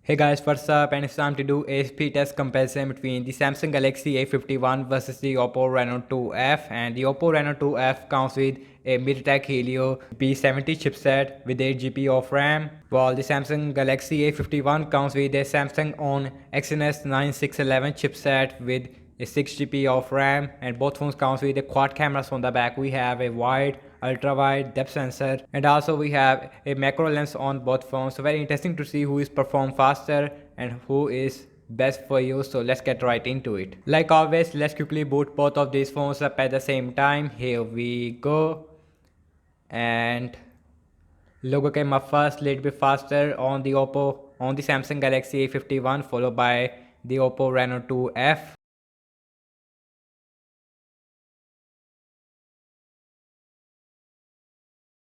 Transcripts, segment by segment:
Hey guys, what's up? And it's time to do a speed test comparison between the Samsung Galaxy A51 versus the Oppo Reno 2F. And the Oppo Reno 2F comes with a MediaTek Helio P70 chipset with 8 GB of RAM, while the Samsung Galaxy A51 comes with a Samsung own Exynos 9611 chipset with a 6 GB of RAM, and both phones comes with a quad cameras on the back. We have a wide, ultra wide, depth sensor, and also we have a macro lens on both phones. So very interesting to see who is perform faster and who is best for you. So let's get right into it. Like always, let's quickly boot both of these phones up at the same time. Here we go. And logo came up first, little bit faster on the Samsung Galaxy A51, followed by the Oppo Reno 2F.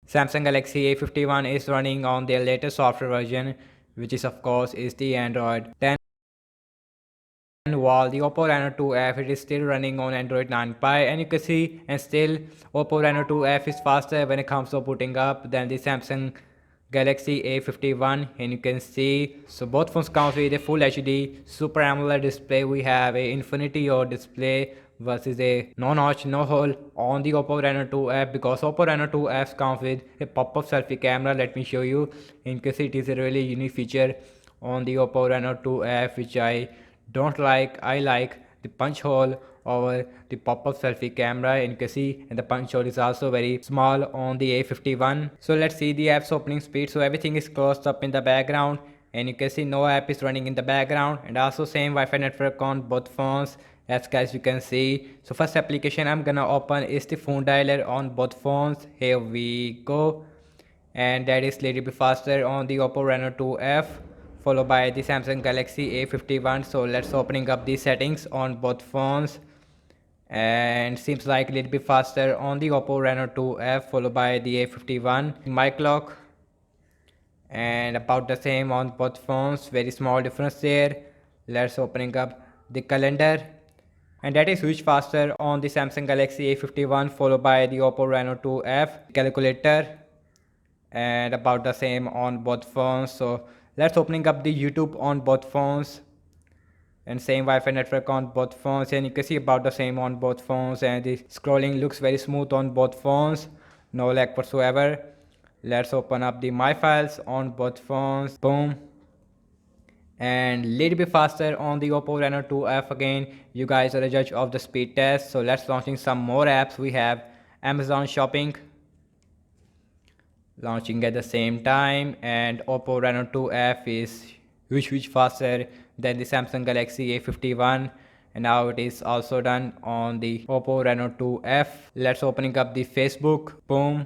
Samsung Galaxy A51 is running on their latest software version, which is of course is the Android 10, while the Oppo Reno 2F it is still running on Android 9 Pie, and you can see and still Oppo Reno 2F is faster when it comes to booting up than the Samsung Galaxy A51, and you can see so both phones comes with a full HD Super AMOLED display. We have a Infinity O display versus a no notch no hole on the Oppo Reno 2F, because Oppo Reno 2F comes with a pop-up selfie camera. Let me show you. In case it is a really unique feature on the Oppo Reno 2F which I don't like. I like the punch hole over the pop-up selfie camera, and you can see, and the punch hole is also very small on the A51. So let's see the app's opening speed. So everything is closed up in the background, and you can see no app is running in the background, and also same Wi-Fi network on both phones, as guys you can see. So first application I'm gonna open is the phone dialer on both phones. Here we go, and that is little bit faster on the Oppo Reno 2F, followed by the Samsung Galaxy A51. So let's opening up the settings on both phones, and seems like a little bit faster on the Oppo Reno 2F, followed by the A51. Mic lock, and about the same on both phones, very small difference there. Let's opening up the calendar, and that is huge faster on the Samsung Galaxy A51, followed by the Oppo Reno 2F. Calculator, and about the same on both phones. So let's opening up the YouTube on both phones, and same Wi-Fi network on both phones, and you can see about the same on both phones, and the scrolling looks very smooth on both phones, no lag whatsoever. Let's open up the my files on both phones. Boom. And little bit faster on the Oppo Reno 2F. Again, you guys are the judge of the speed test. So let's launching some more apps. We have Amazon Shopping launching at the same time, and Oppo Reno 2F is huge faster than the Samsung Galaxy A51, and now it is also done on the Oppo Reno 2F. Let's opening up the Facebook. Boom.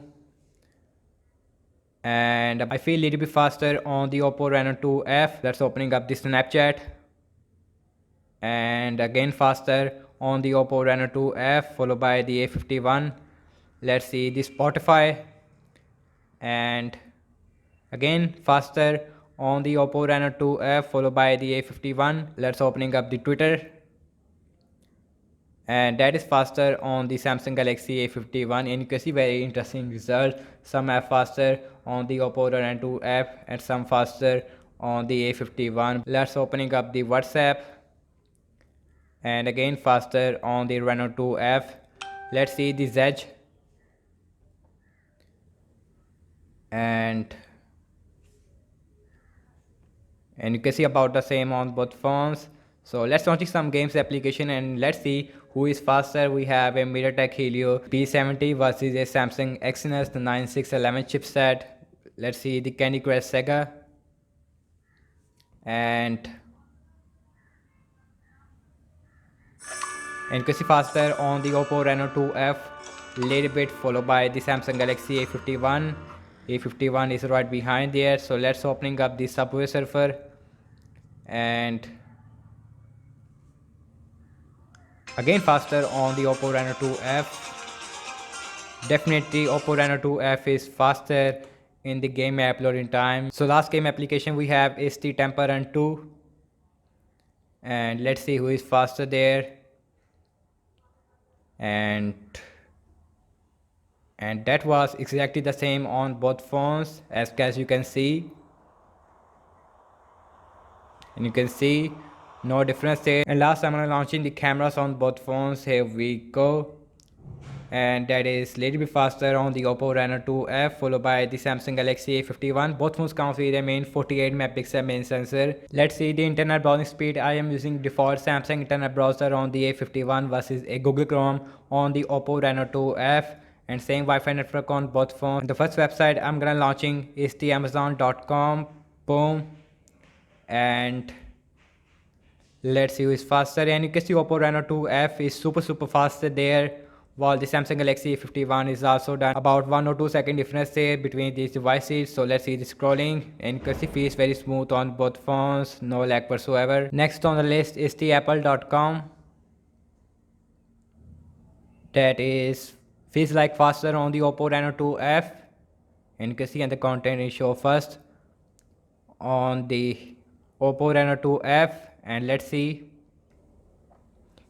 And I feel a little bit faster on the Oppo Reno 2F. Let's opening up the Snapchat, and again faster on the Oppo Reno 2F, followed by the A51. Let's see the Spotify, and again faster on the Oppo Reno 2F, followed by the A51. Let's opening up the Twitter, and that is faster on the Samsung Galaxy A51, and you can see very interesting result. Some are faster on the Oppo Reno 2F and some faster on the A51. Let's opening up the WhatsApp, and again faster on the Reno 2F. Let's see the Zedge, and you can see about the same on both phones. So let's launch some games application, and let's see who is faster. We have a MediaTek Helio P70 versus a Samsung Exynos 9611 chipset. Let's see the Candy Crush Saga, and you can see faster on the Oppo Reno 2F, little bit, followed by the Samsung Galaxy A51. A51 is right behind there. So let's opening up the Subway Surfer, and again faster on the Oppo Reno 2F. Definitely Oppo Reno 2F is faster in the game uploading time. So last game application we have is the Temple Run 2, and let's see who is faster there. And that was exactly the same on both phones, as you can see. and you can see no difference there. And last I'm launching the cameras on both phones. Here we go, and that is little bit faster on the Oppo Reno 2F followed by the Samsung Galaxy A51. Both phones comes with a main 48 megapixel main sensor. Let's see the internet browsing speed. I am using default Samsung internet browser on the A51 versus a Google Chrome on the Oppo Reno 2F, and same Wi-Fi network on both phones. The first website I'm gonna launching is the Amazon.com. Boom, and let's see who is faster. And you can see Oppo Reno 2F is super faster there, while the Samsung Galaxy A51 is also done about 1 or 2 second difference there between these devices. So let's see the scrolling, and you can see feels very smooth on both phones, no lag whatsoever. Next on the list is the Apple.com. That is feels like faster on the Oppo Reno 2F, and you can see and the content is show first on the Oppo Reno 2F. And let's see,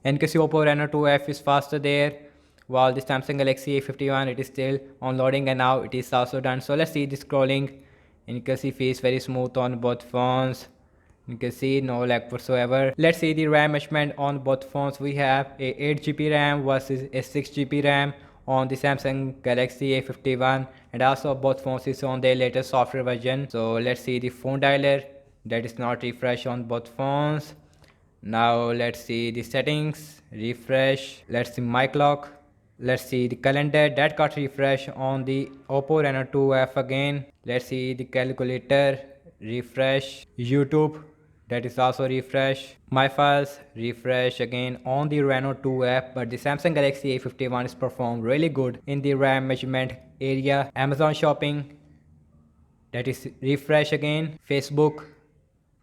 and you can see Oppo Reno 2F is faster there, while the Samsung Galaxy A51 it is still on loading, and now it is also done. So let's see the scrolling, and you can see feels very smooth on both phones. You can see no lag whatsoever. Let's see the RAM measurement on both phones. We have a 8GB RAM versus a 6GB RAM on the Samsung Galaxy A51, and also both phones is on their latest software version. So let's see the phone dialer, that is not refresh on both phones. Now let's see the settings, refresh. Let's see mic lock. Let's see the calendar, that got refresh on the Oppo Reno 2F again. Let's see the calculator, refresh. YouTube, that is also refresh. My files, refresh again on the Reno 2F, but the Samsung Galaxy A51 is performed really good in the RAM measurement area. Amazon shopping, that is refresh again. Facebook,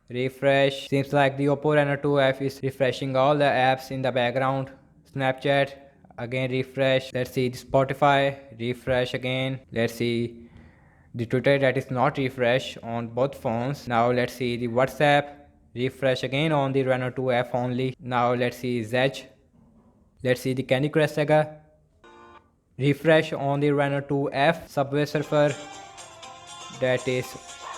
refresh. Seems like the Oppo Reno 2F is refreshing all the apps in the background. Snapchat, again refresh. Let's see the Spotify, refresh again. Let's see the Twitter, that is not refresh on both phones. Now let's see the WhatsApp, refresh again on the Reno 2F only. Now let's see Zedge. Let's see the Candy Crush Saga, refresh on the Reno 2F. Subway Surfer, that is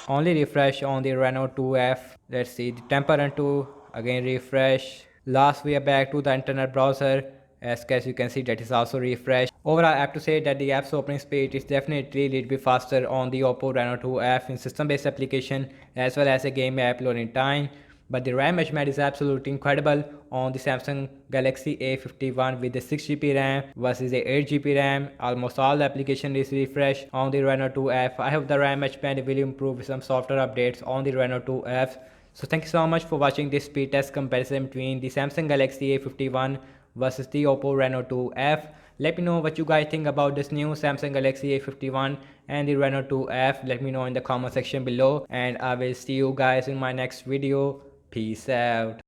only refresh on the Reno 2F. Let's see the Temple Run 2, again refresh. Last we are back to the internet browser. As you can see, that is also refreshed. Overall, I have to say that the app's opening speed is definitely a little bit faster on the Oppo Reno 2F in system-based application as well as a game app loading time. But the RAM measurement is absolutely incredible on the Samsung Galaxy A51 with the 6GB RAM versus the 8GB RAM. Almost all the application is refreshed on the Reno 2F. I hope the RAM measurement will improve with some software updates on the Reno 2F. So thank you so much for watching this speed test comparison between the Samsung Galaxy A51 versus the Oppo Reno 2F. Let me know what you guys think about this new Samsung Galaxy A51 and the Reno 2F. Let me know in the comment section below, and I will see you guys in my next video. Peace out.